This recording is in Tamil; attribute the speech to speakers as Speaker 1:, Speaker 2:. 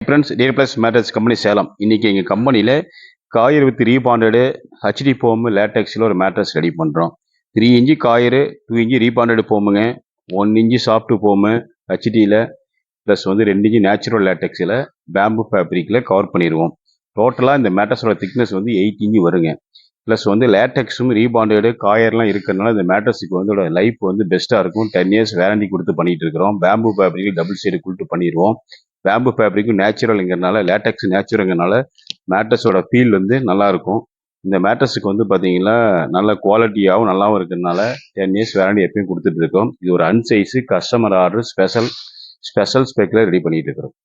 Speaker 1: Friends, dear plus mattress company Salem. இன்னைக்கு எங்கள் கம்பெனியில் coir with rebonded HD foam லேட்டெக்ஸில் ஒரு மேட்ரஸ் ரெடி பண்ணுறோம். 3 இன்ச்சு காயரு, 2 இன்ச்சு ரீபாண்டடு ஃபோமுங்க, 1 இன்ச்சு சாஃப்ட் ஃபோமு ஹெச்டியில், ப்ளஸ் வந்து 2 இன்ச்சு நேச்சுரல் லேட்டெக்ஸில் பேம்பு ஃபேப்ரிக்கில் கவர் பண்ணிடுவோம். டோட்டலாக இந்த மேட்ரஸோட திக்னஸ் வந்து 8 இன்ச்சு வருங்க. ப்ளஸ் வந்து லேட்டெக்ஸும் ரீபாண்டடு காயர்லாம் இருக்கிறதுனால இந்த மேட்ரஸுக்கு வந்து லைஃப் வந்து பெஸ்ட்டாக இருக்கும். 10 இயர்ஸ் வேரண்டி கொடுத்து பண்ணிகிட்டு இருக்கிறோம். பேம்பு ஃபேப்ரிக் டபுள் சைடு கொடுத்து பண்ணிடுவோம். பேம்பு ஃபேப்ரிக்கும் நேச்சுரலுங்கிறனால, லேட்டெக்ஸ் நேச்சுரலுங்கிறனால மேட்ரஸோட ஃபீல் வந்து நல்லாயிருக்கும். இந்த மேட்ரஸுக்கு வந்து பார்த்தீங்கன்னா நல்ல குவாலிட்டியாகவும் நல்லாவும் இருக்கிறதுனால 10 இயர்ஸ் வேரண்டி எப்பயும் கொடுத்துட்டு இருக்கோம். இது ஒரு அன்சைஸு கஸ்டமர் ஆர்டர் ஸ்பெஷல் ஸ்பெக்கில் ரெடி பண்ணிட்டு இருக்கிறோம்.